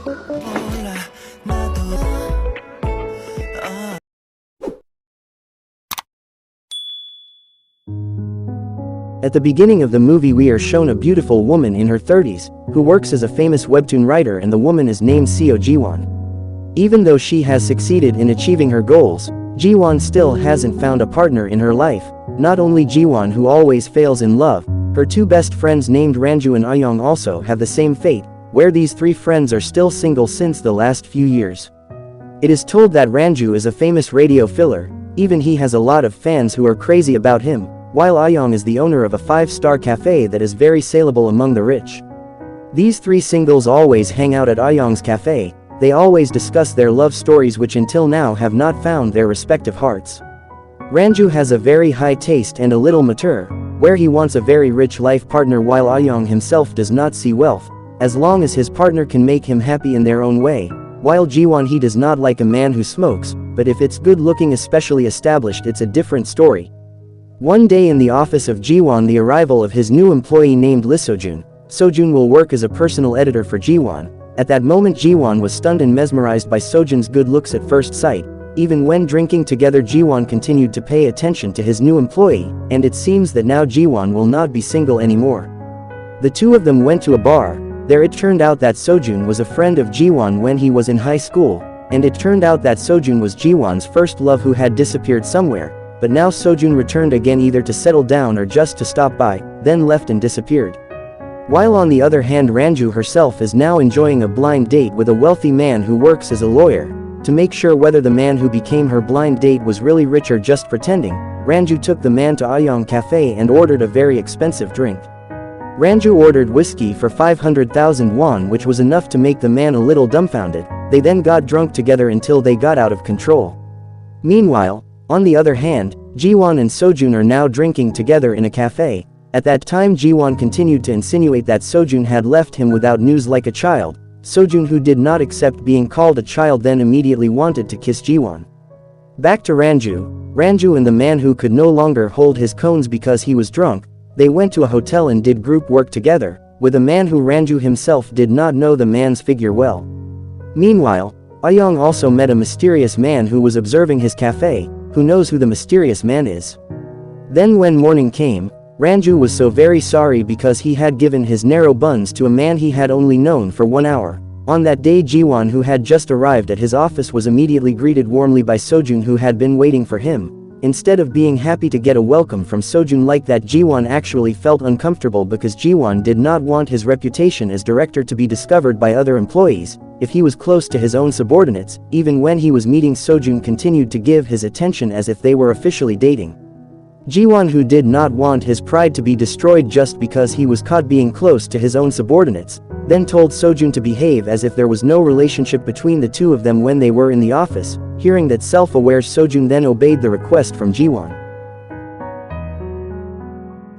At the beginning of the movie we are shown a beautiful woman in her 30s, who works as a famous webtoon writer, and the woman is named Seo Jiwon. Even though she has succeeded in achieving her goals, Jiwon still hasn't found a partner in her life. Not only Jiwon, who always fails in love, her two best friends named Ranju and Ayoung also have the same fate, where these three friends are still single since the last few years. It is told that Ranju is a famous radio filler, even he has a lot of fans who are crazy about him, while Ayoung is the owner of a 5-star cafe that is very saleable among the rich. These three singles always hang out at Ayoung's cafe. They always discuss their love stories, which until now have not found their respective hearts. Ranju has a very high taste and a little mature, where he wants a very rich life partner, while Ayoung himself does not see wealth, as long as his partner can make him happy in their own way, while Jiwon, he does not like a man who smokes, but if it's good looking, especially established, it's a different story. One day in the office of Jiwon, the arrival of his new employee named Lee Sojun. Sojun will work as a personal editor for Jiwon. At that moment Jiwon was stunned and mesmerized by Sojun's good looks at first sight. Even when drinking together, Jiwon continued to pay attention to his new employee, and it seems that now Jiwon will not be single anymore. The two of them went to a bar. There it turned out that Sojun was a friend of Jiwon when he was in high school, and it turned out that Sojun was Jiwon's first love who had disappeared somewhere. But now Sojun returned again, either to settle down or just to stop by, then left and disappeared. While on the other hand, Ranju herself is now enjoying a blind date with a wealthy man who works as a lawyer. To make sure whether the man who became her blind date was really rich or just pretending, Ranju took the man to Ayoung Cafe and ordered a very expensive drink. Ranju ordered whiskey for 500,000 won, which was enough to make the man a little dumbfounded. They then got drunk together until they got out of control. Meanwhile, on the other hand, Jiwon and Sojun are now drinking together in a cafe. At that time Jiwon continued to insinuate that Sojun had left him without news like a child. Sojun, who did not accept being called a child, then immediately wanted to kiss Jiwon. Back to Ranju. Ranju and the man who could no longer hold his cones because he was drunk, they went to a hotel and did group work together, with a man who Ranju himself did not know the man's figure well. Meanwhile, Ayoung also met a mysterious man who was observing his cafe. Who knows who the mysterious man is? Then when morning came, Ranju was so very sorry because he had given his narrow buns to a man he had only known for 1 hour. On that day Jiwon, who had just arrived at his office, was immediately greeted warmly by Sojun, who had been waiting for him. Instead of being happy to get a welcome from Sojun like that, Jiwon actually felt uncomfortable because Jiwon did not want his reputation as director to be discovered by other employees. If he was close to his own subordinates, even when he was meeting, Sojun continued to give his attention as if they were officially dating. Jiwon, who did not want his pride to be destroyed just because he was caught being close to his own subordinates, then told Sojun to behave as if there was no relationship between the two of them when they were in the office. Hearing that, self-aware Sojun then obeyed the request from Jiwon.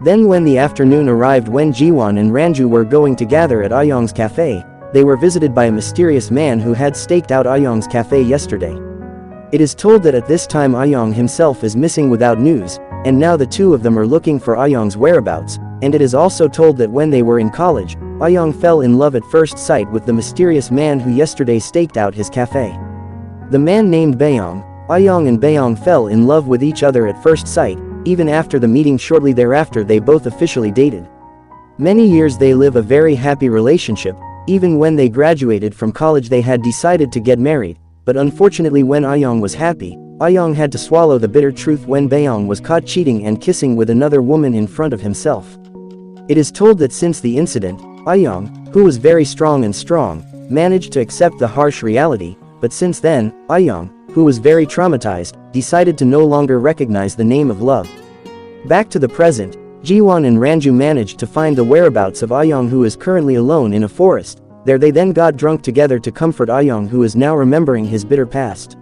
Then when the afternoon arrived, when Jiwon and Ranju were going to gather at Ayoung's cafe, they were visited by a mysterious man who had staked out Ayoung's cafe yesterday. It is told that at this time Ayoung himself is missing without news, and now the two of them are looking for Ayoung's whereabouts, and it is also told that when they were in college, Ayoung fell in love at first sight with the mysterious man who yesterday staked out his cafe. The man named Bayoung. Ayoung and Bayoung fell in love with each other at first sight. Even after the meeting shortly thereafter, they both officially dated. Many years they live a very happy relationship. Even when they graduated from college they had decided to get married, but unfortunately when Ayoung was happy, Ayoung had to swallow the bitter truth when Bayoung was caught cheating and kissing with another woman in front of himself. It is told that since the incident, Ayoung, who was very strong, managed to accept the harsh reality, but since then, Ayoung, who was very traumatized, decided to no longer recognize the name of love. Back to the present, Jiwon and Ranju managed to find the whereabouts of Ayoung, who is currently alone in a forest. There they then got drunk together to comfort Ayoung, who is now remembering his bitter past.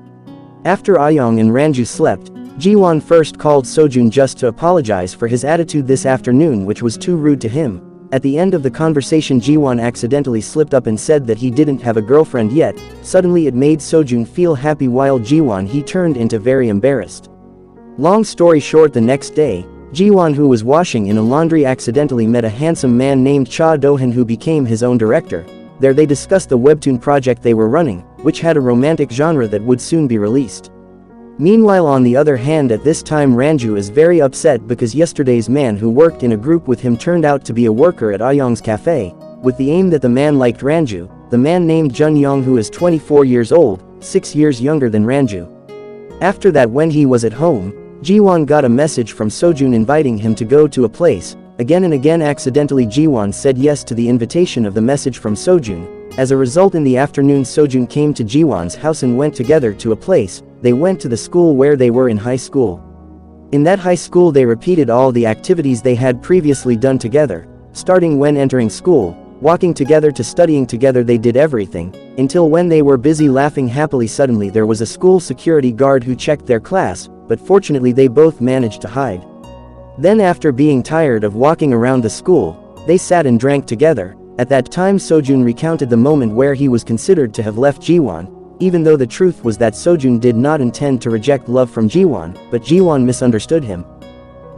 After Ayoung and Ranju slept, Jiwon first called Sojun just to apologize for his attitude this afternoon, which was too rude to him. At the end of the conversation Jiwon accidentally slipped up and said that he didn't have a girlfriend yet. Suddenly it made Sojun feel happy, while Jiwon he turned into very embarrassed. Long story short, the next day, Jiwon, who was washing in a laundry, accidentally met a handsome man named Cha Do-han who became his own director. There they discussed the webtoon project they were running, which had a romantic genre that would soon be released. Meanwhile, on the other hand, at this time Ranju is very upset because yesterday's man who worked in a group with him turned out to be a worker at Ayong's cafe, with the aim that the man liked Ranju, the man named Jun Yong, who is 24 years old, 6 years younger than Ranju. After that, when he was at home, Jiwon got a message from Sojun inviting him to go to a place. Again and again accidentally Jiwon said yes to the invitation of the message from Sojun. As a result, in the afternoon Sojun came to Jiwon's house and went together to a place. They went to the school where they were in high school. In that high school they repeated all the activities they had previously done together. Starting when entering school, walking together to studying together, they did everything, until when they were busy laughing happily suddenly there was a school security guard who checked their class, but fortunately they both managed to hide. Then after being tired of walking around the school, they sat and drank together. At that time Sojun recounted the moment where he was considered to have left Jiwon, even though the truth was that Sojun did not intend to reject love from Jiwon, but Jiwon misunderstood him.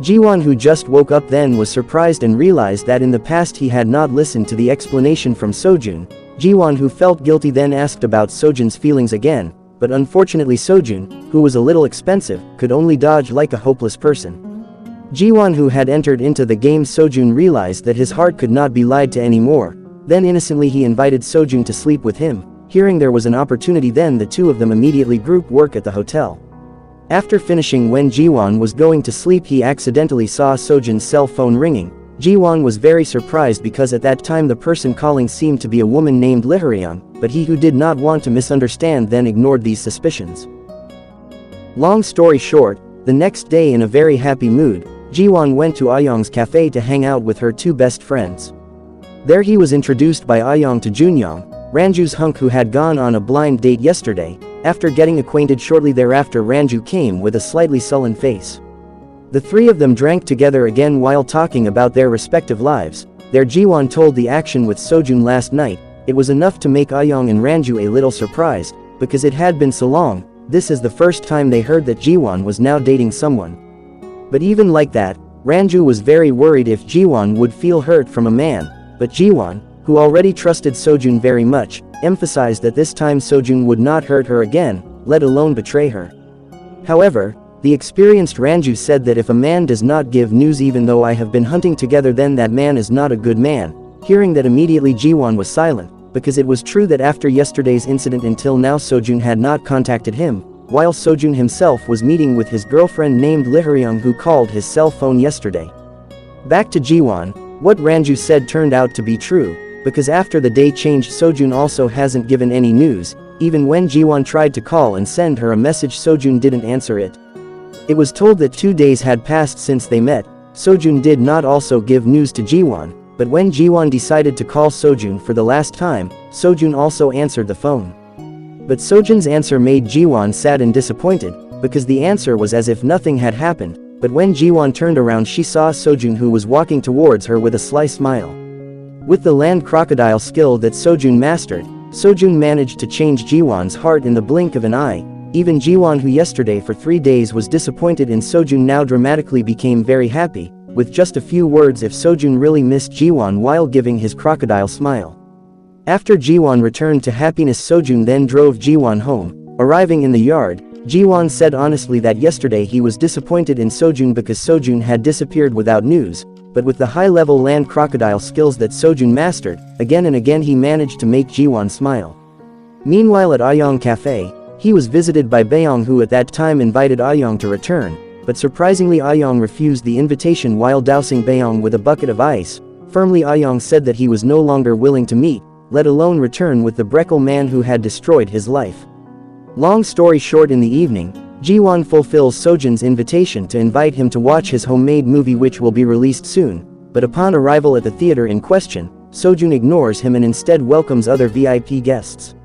Jiwon, who just woke up then, was surprised and realized that in the past he had not listened to the explanation from Sojun. Jiwon, who felt guilty, then asked about Sojun's feelings again, but unfortunately Sojun, who was a little expensive, could only dodge like a hopeless person. Jiwon, who had entered into the game Sojun, realized that his heart could not be lied to anymore. Then innocently he invited Sojun to sleep with him. Hearing there was an opportunity, then the two of them immediately grouped work at the hotel. After finishing, when Jiwon was going to sleep, he accidentally saw Sojun's cell phone ringing. Jiwon was very surprised because at that time the person calling seemed to be a woman named Lihyryung, but he, who did not want to misunderstand, then ignored these suspicions. Long story short, the next day, in a very happy mood, Jiwon went to Ayong's cafe to hang out with her two best friends. There he was introduced by Ayong to Junyong, Ranju's hunk, who had gone on a blind date yesterday. After getting acquainted shortly thereafter, Ranju came with a slightly sullen face. The three of them drank together again while talking about their respective lives. There Jiwon told the action with Sojun last night. It was enough to make Ayong and Ranju a little surprised, because it had been so long. This is the first time they heard that Jiwon was now dating someone. But even like that, Ranju was very worried if Jiwon would feel hurt from a man, but Jiwon, who already trusted Sojun very much, emphasized that this time Sojun would not hurt her again, let alone betray her. However, the experienced Ranju said that if a man does not give news even though I have been hunting together, then that man is not a good man. Hearing that, immediately Jiwon was silent, because it was true that after yesterday's incident until now Sojun had not contacted him, while Sojun himself was meeting with his girlfriend named Lihyryung, who called his cell phone yesterday. Back to Jiwon, what Ranju said turned out to be true, because after the day changed Sojun also hasn't given any news. Even when Jiwon tried to call and send her a message, Sojun didn't answer it. It was told that 2 days had passed since they met. Sojun did not also give news to Jiwon, but when Jiwon decided to call Sojun for the last time, Sojun also answered the phone. But Sojun's answer made Jiwon sad and disappointed, because the answer was as if nothing had happened. But when Jiwon turned around, she saw Sojun, who was walking towards her with a sly smile. With the land crocodile skill that Sojun mastered, Sojun managed to change Jiwon's heart in the blink of an eye. Even Jiwon, who yesterday for 3 days was disappointed in Sojun, now dramatically became very happy, with just a few words if Sojun really missed Jiwon while giving his crocodile smile. After Jiwon returned to happiness, Sojun then drove Jiwon home. Arriving in the yard, Jiwon said honestly that yesterday he was disappointed in Sojun because Sojun had disappeared without news. But with the high-level land crocodile skills that Sojun mastered, again and again he managed to make Jiwon smile. Meanwhile at Ayong Cafe, he was visited by Baeyong, who at that time invited Ayong to return, but surprisingly Ayong refused the invitation while dousing Baeyong with a bucket of ice. Firmly Ayong said that he was no longer willing to meet, let alone return with the Breckle man who had destroyed his life. Long story short, in the evening, Jiwon fulfills Sojun's invitation to invite him to watch his homemade movie, which will be released soon, but upon arrival at the theater in question, Sojun ignores him and instead welcomes other VIP guests.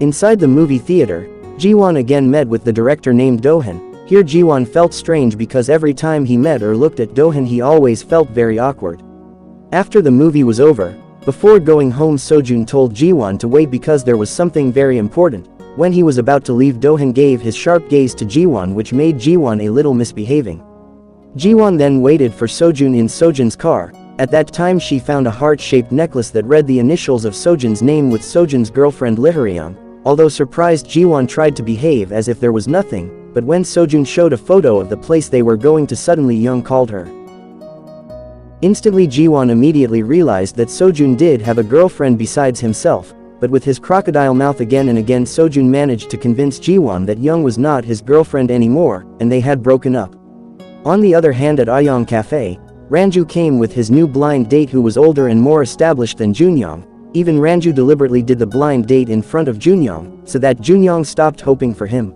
Inside the movie theater, Jiwon again met with the director named Dohan. Here Jiwon felt strange because every time he met or looked at Dohan he always felt very awkward. After the movie was over, before going home, Sojun told Jiwon to wait because there was something very important. When he was about to leave, Dohan gave his sharp gaze to Jiwon, which made Jiwon a little misbehaving. Jiwon then waited for Sojun in Sojun's car. At that time she found a heart-shaped necklace that read the initials of Sojun's name with Sojun's girlfriend Liharyung. Although surprised, Jiwon tried to behave as if there was nothing, but when Sojun showed a photo of the place they were going to, suddenly Young called her. Instantly Jiwon immediately realized that Sojun did have a girlfriend besides himself, but with his crocodile mouth again and again Sojun managed to convince Jiwon that Young was not his girlfriend anymore, and they had broken up. On the other hand, at Ayong Cafe, Ranju came with his new blind date who was older and more established than Junyoung. Even Ranju deliberately did the blind date in front of Junyoung, so that Junyoung stopped hoping for him.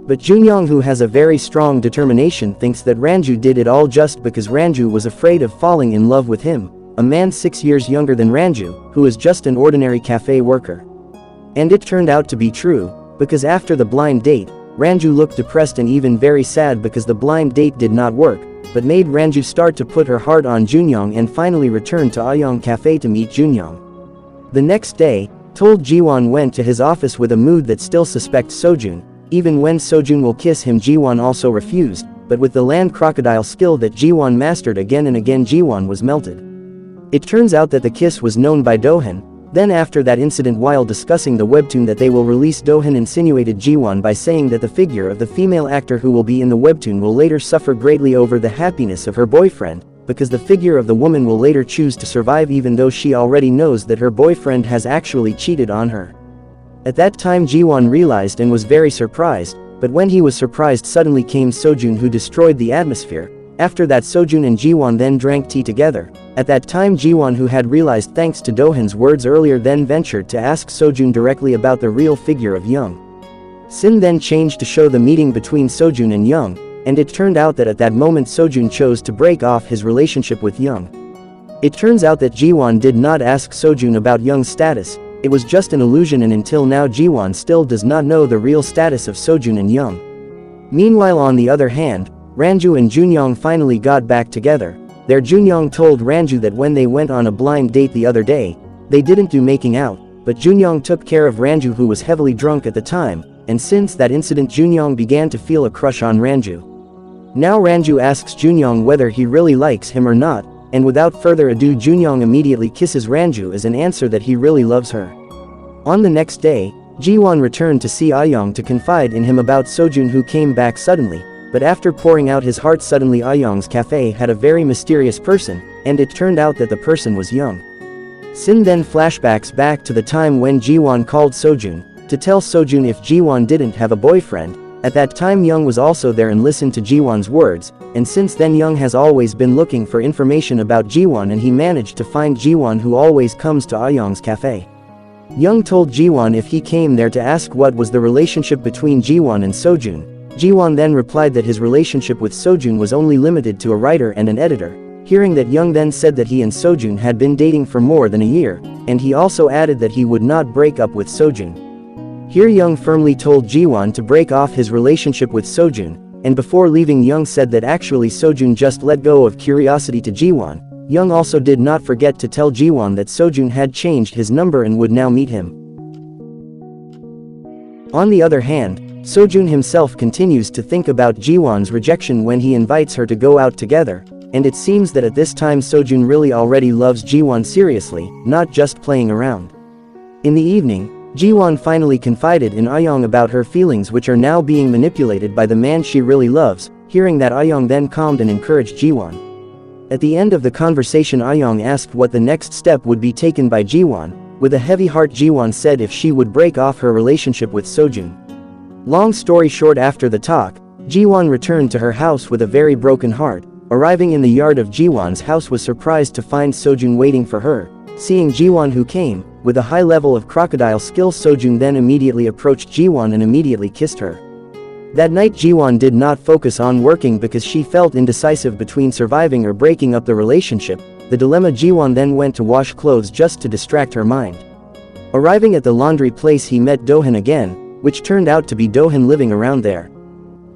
But Junyoung, who has a very strong determination, thinks that Ranju did it all just because Ranju was afraid of falling in love with him, a man 6 years younger than Ranju, who is just an ordinary cafe worker. And it turned out to be true, because after the blind date, Ranju looked depressed and even very sad because the blind date did not work, but made Ranju start to put her heart on Junyoung and finally returned to Ayong Cafe to meet Junyoung. The next day, told Jiwon went to his office with a mood that still suspects Sojun. Even when Sojun will kiss him, Jiwon also refused, but with the land crocodile skill that Jiwon mastered again and again, Jiwon was melted. It turns out that the kiss was known by Dohan. Then after that incident, while discussing the webtoon that they will release, Dohan insinuated Jiwon by saying that the figure of the female actor who will be in the webtoon will later suffer greatly over the happiness of her boyfriend, because the figure of the woman will later choose to survive even though she already knows that her boyfriend has actually cheated on her. At that time Jiwon realized and was very surprised, but when he was surprised suddenly came Sojun who destroyed the atmosphere. After that Sojun and Jiwon then drank tea together. At that time Jiwon, who had realized thanks to Dohan's words earlier, then ventured to ask Sojun directly about the real figure of Young. Sin then changed to show the meeting between Sojun and Young, and it turned out that at that moment Sojun chose to break off his relationship with Young. It turns out that Jiwon did not ask Sojun about Young's status, it was just an illusion, and until now Jiwon still does not know the real status of Sojun and Young. Meanwhile, on the other hand, Ranju and Junyoung finally got back together. There Junyoung told Ranju that when they went on a blind date the other day, they didn't do making out, but Junyoung took care of Ranju, who was heavily drunk at the time, and since that incident Junyoung began to feel a crush on Ranju. Now Ranju asks Junyoung whether he really likes him or not, and without further ado Junyoung immediately kisses Ranju as an answer that he really loves her. On the next day, Jiwon returned to see Ayong to confide in him about Sojun, who came back suddenly. But after pouring out his heart, suddenly Ayong's cafe had a very mysterious person, and it turned out that the person was Young. Sin then flashbacks back to the time when Jiwon called Sojun to tell Sojun if Jiwon didn't have a boyfriend. At that time Young was also there and listened to Jiwon's words, and since then Young has always been looking for information about Jiwon, and he managed to find Jiwon, who always comes to Ayong's cafe. Young told Jiwon if he came there to ask what was the relationship between Jiwon and Sojun. Jiwon then replied that his relationship with Sojun was only limited to a writer and an editor. Hearing that, Young then said that he and Sojun had been dating for more than a year, and he also added that he would not break up with Sojun. Here Young firmly told Jiwon to break off his relationship with Sojun, and before leaving Young said that actually Sojun just let go of curiosity to Jiwon. Young also did not forget to tell Jiwon that Sojun had changed his number and would now meet him. On the other hand, Sojun himself continues to think about Jiwon's rejection when he invites her to go out together, and it seems that at this time Sojun really already loves Jiwon seriously, not just playing around. In the evening, Jiwon finally confided in Ayong about her feelings, which are now being manipulated by the man she really loves. Hearing that, Ayong then calmed and encouraged Jiwon. At the end of the conversation, Ayong asked what the next step would be taken by Jiwon. With a heavy heart, Jiwon said if she would break off her relationship with Sojun. Long story short, after the talk, Jiwon returned to her house with a very broken heart. Arriving in the yard of Jiwon's house, was surprised to find Sojun waiting for her. Seeing Jiwon, who came with a high level of crocodile skill, Sojun then immediately approached Jiwon and immediately kissed her. That night Jiwon did not focus on working because she felt indecisive between surviving or breaking up the relationship. The dilemma, Jiwon then went to wash clothes just to distract her mind. Arriving at the laundry place, he met Dohan again, which turned out to be Dohan living around there.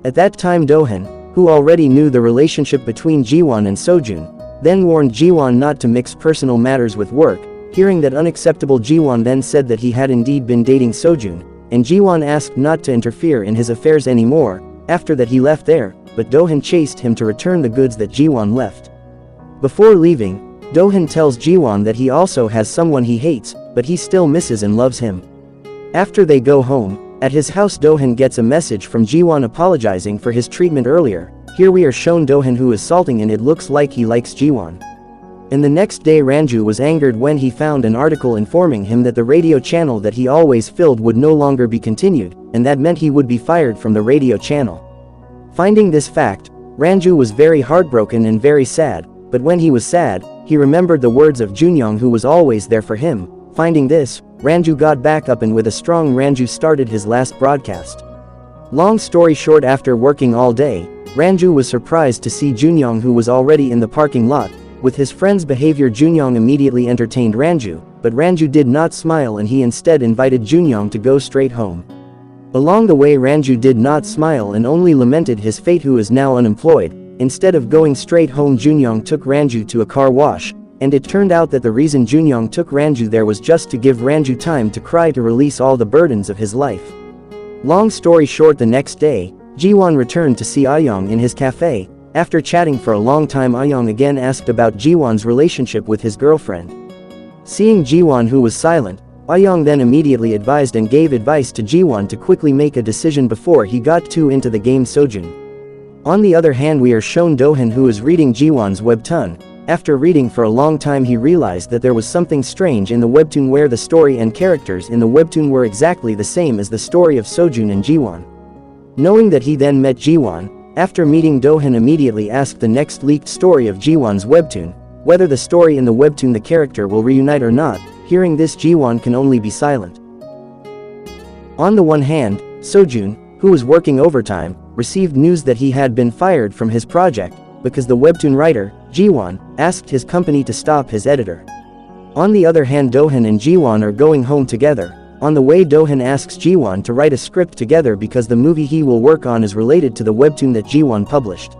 At that time Dohan, who already knew the relationship between Jiwon and Sojun, then warned Jiwon not to mix personal matters with work. Hearing that unacceptable, Jiwon then said that he had indeed been dating Sojun, and Jiwon asked not to interfere in his affairs anymore. After that he left there, but Dohan chased him to return the goods that Jiwon left. Before leaving, Do-hyun tells Jiwon that he also has someone he hates, but he still misses and loves him. After they go home, at his house Do-hyun gets a message from Jiwon apologizing for his treatment earlier. Here we are shown Do-hyun who is salting and it looks like he likes Jiwon. And the next day Ranju was angered when he found an article informing him that the radio channel that he always filled would no longer be continued, and that meant he would be fired from the radio channel. Finding this fact, Ranju was very heartbroken and very sad, but when he was sad, he remembered the words of Junyoung who was always there for him. Finding this, Ranju got back up and with a strong Ranju started his last broadcast. Long story short, after working all day, Ranju was surprised to see Junyoung who was already in the parking lot. With his friend's behavior, Junyoung immediately entertained Ranju, but Ranju did not smile and he instead invited Junyoung to go straight home. Along the way Ranju did not smile and only lamented his fate who is now unemployed. Instead of going straight home, Junyoung took Ranju to a car wash, and it turned out that the reason Junyoung took Ranju there was just to give Ranju time to cry to release all the burdens of his life. Long story short, the next day, Jiwon returned to see Ayoung in his cafe. After chatting for a long time, Ayoung again asked about Jiwon's relationship with his girlfriend. Seeing Jiwon who was silent, Ayoung then immediately advised and gave advice to Jiwon to quickly make a decision before he got too into the game Sojun. On the other hand, we are shown Do-hyun who is reading Jiwon's webtoon. After reading for a long time he realized that there was something strange in the webtoon where the story and characters in the webtoon were exactly the same as the story of Sojun and Jiwon. Knowing that, he then met Jiwon. After meeting, Do-hyun immediately asked the next leaked story of Jiwon's webtoon, whether the story in the webtoon the character will reunite or not. Hearing this, Jiwon can only be silent. On the one hand, Sojun, who was working overtime, received news that he had been fired from his project, because the webtoon writer, Jiwon, asked his company to stop his editor. On the other hand, Do-hyun and Jiwon are going home together. On the way, Do-hyun asks Jiwon to write a script together because the movie he will work on is related to the webtoon that Jiwon published.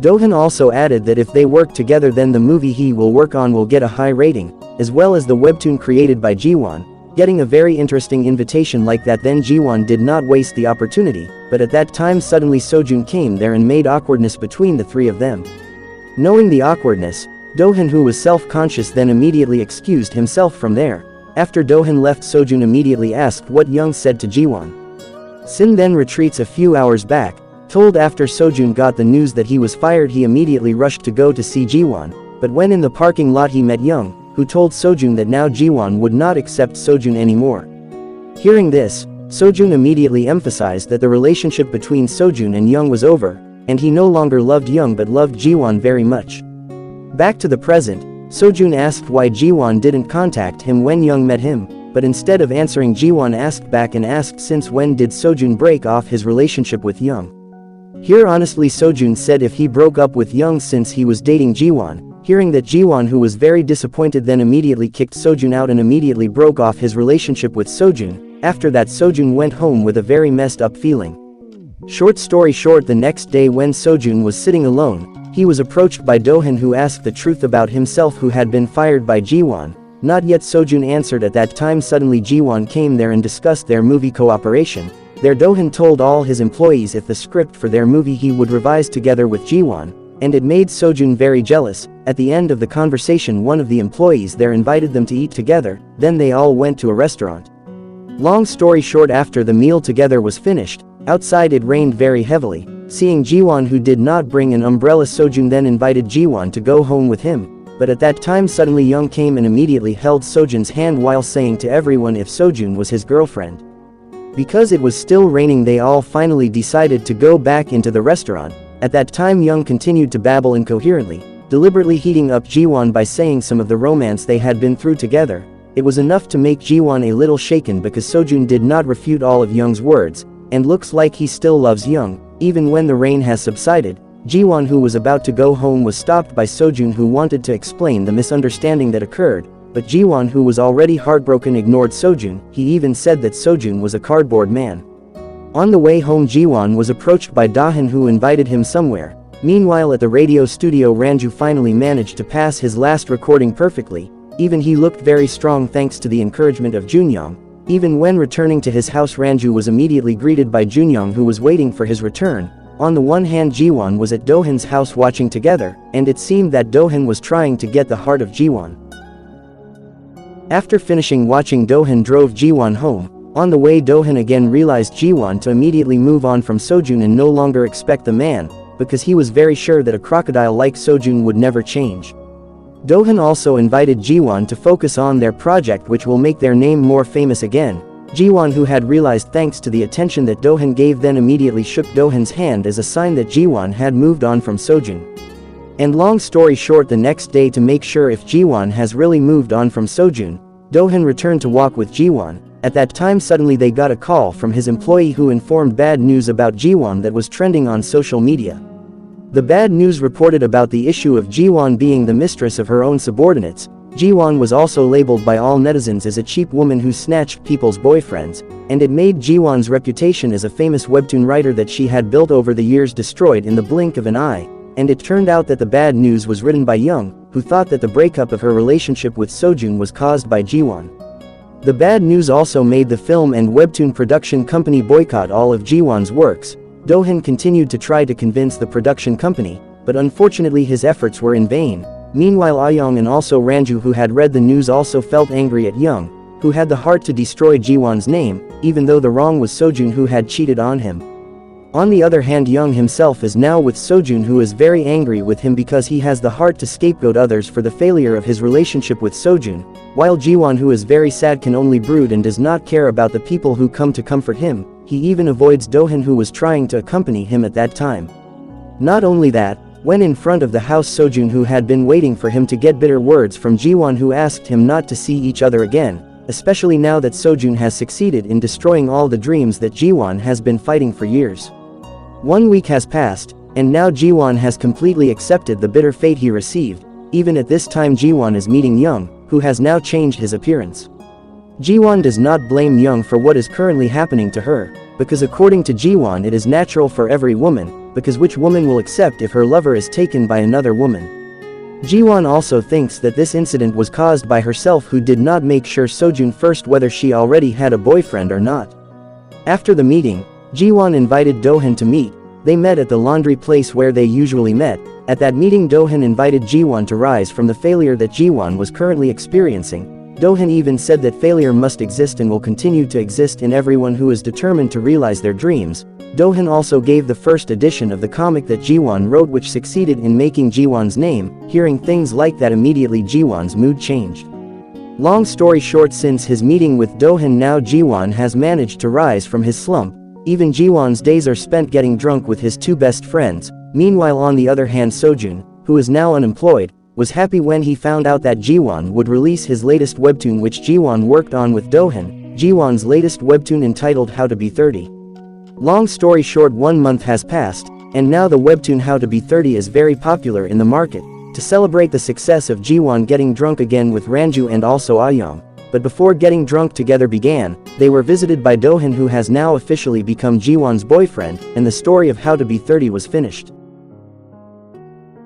Do-hyun also added that if they work together then the movie he will work on will get a high rating, as well as the webtoon created by Jiwon. Getting a very interesting invitation like that, then Jiwon did not waste the opportunity, but at that time suddenly Sojun came there and made awkwardness between the three of them. Knowing the awkwardness, Do-hyun who was self-conscious then immediately excused himself from there. After Do-hyun left, Sojun immediately asked what Young said to Jiwon. Sin then retreats a few hours back, told after Sojun got the news that he was fired he immediately rushed to go to see Jiwon, but when in the parking lot he met Young, who told Sojun that now Jiwon would not accept Sojun anymore. Hearing this, Sojun immediately emphasized that the relationship between Sojun and Young was over, and he no longer loved Young but loved Jiwon very much. Back to the present, Sojun asked why Jiwon didn't contact him when Young met him, but instead of answering, Jiwon asked back and asked since when did Sojun break off his relationship with Young. Here honestly Sojun said if he broke up with Young since he was dating Jiwon. Hearing that, Jiwon who was very disappointed then immediately kicked Sojun out and immediately broke off his relationship with Sojun. After that, Sojun went home with a very messed up feeling. Short story short, the next day when Sojun was sitting alone, he was approached by Do-hyun who asked the truth about himself who had been fired by Jiwon. Not yet Sojun answered at that time. Suddenly Jiwon came there and discussed their movie cooperation. There Do-hyun told all his employees if the script for their movie he would revise together with Jiwon, and it made Sojun very jealous. At the end of the conversation, one of the employees there invited them to eat together, then they all went to a restaurant. Long story short, after the meal together was finished, outside it rained very heavily. Seeing Jiwon who did not bring an umbrella, Sojun then invited Jiwon to go home with him, but at that time suddenly Young came and immediately held Sojun's hand while saying to everyone if Sojun was his girlfriend. Because it was still raining, they all finally decided to go back into the restaurant. At that time Young continued to babble incoherently, deliberately heating up Jiwon by saying some of the romance they had been through together. It was enough to make Jiwon a little shaken because Sojun did not refute all of Young's words, and looks like he still loves Young, even when the rain has subsided. Jiwon who was about to go home was stopped by Sojun who wanted to explain the misunderstanding that occurred, but Jiwon who was already heartbroken ignored Sojun. He even said that Sojun was a cardboard man. On the way home, Jiwon was approached by Do-hyun who invited him somewhere. Meanwhile, at the radio studio, Ranju finally managed to pass his last recording perfectly. Even he looked very strong thanks to the encouragement of Junyoung. Even when returning to his house, Ranju was immediately greeted by Junyoung who was waiting for his return. On the one hand, Jiwon was at Dohan's house watching together, and it seemed that Dohan was trying to get the heart of Jiwon. After finishing watching, Dohan drove Jiwon home. On the way, Dohan again realized Jiwon to immediately move on from Sojun and no longer expect the man, because he was very sure that a crocodile like Sojun would never change. Dohan also invited Jiwon to focus on their project, which will make their name more famous again. Jiwon, who had realized thanks to the attention that Dohan gave, then immediately shook Dohan's hand as a sign that Jiwon had moved on from Sojun. And long story short, the next day, to make sure if Jiwon has really moved on from Sojun, Dohan returned to walk with Jiwon. At that time, suddenly they got a call from his employee who informed bad news about Jiwon that was trending on social media. The bad news reported about the issue of Jiwon being the mistress of her own subordinates. Jiwon was also labeled by all netizens as a cheap woman who snatched people's boyfriends, and it made Jiwon's reputation as a famous webtoon writer that she had built over the years destroyed in the blink of an eye. And it turned out that the bad news was written by Young, who thought that the breakup of her relationship with Sojun was caused by Jiwon. The bad news also made the film and webtoon production company boycott all of Jiwon's works. Dohan continued to try to convince the production company, but unfortunately his efforts were in vain. Meanwhile, Ayoung and also Ranju, who had read the news, also felt angry at Young, who had the heart to destroy Jiwon's name, even though the wrong was Sojun, who had cheated on him. On the other hand, Young himself is now with Sojun, who is very angry with him because he has the heart to scapegoat others for the failure of his relationship with Sojun, while Jiwon, who is very sad, can only brood and does not care about the people who come to comfort him. He even avoids Dohan, who was trying to accompany him at that time. Not only that, when in front of the house, Sojun, who had been waiting for him to get bitter words from Jiwon, who asked him not to see each other again, especially now that Sojun has succeeded in destroying all the dreams that Jiwon has been fighting for years. 1 week has passed, and now Jiwon has completely accepted the bitter fate he received. Even at this time, Jiwon is meeting Young, who has now changed his appearance. Jiwon does not blame Young for what is currently happening to her, because according to Jiwon, it is natural for every woman, because which woman will accept if her lover is taken by another woman? Jiwon also thinks that this incident was caused by herself, who did not make sure Sojun first whether she already had a boyfriend or not. After the meeting, Jiwon invited Dohan to meet. They met at the laundry place where they usually met. At that meeting, Dohan invited Jiwon to rise from the failure that Jiwon was currently experiencing. Dohan even said that failure must exist and will continue to exist in everyone who is determined to realize their dreams. Dohan also gave the first edition of the comic that Jiwon wrote, which succeeded in making Jiwon's name. Hearing things like that, immediately Jiwon's mood changed. Long story short, since his meeting with Dohan, now Jiwon has managed to rise from his slump. Even Jiwon's days are spent getting drunk with his two best friends. Meanwhile, on the other hand, Sojun, who is now unemployed, was happy when he found out that Jiwon would release his latest webtoon, which Jiwon worked on with Dohan. Jiwon's latest webtoon entitled How to Be 30. Long story short, 1 month has passed, and now the webtoon How to Be 30 is very popular in the market. To celebrate the success of Jiwon getting drunk again with Ranju and also Ayoung. But before getting drunk together began, they were visited by Dohan, who has now officially become Jiwon's boyfriend, and the story of How to Be 30 was finished.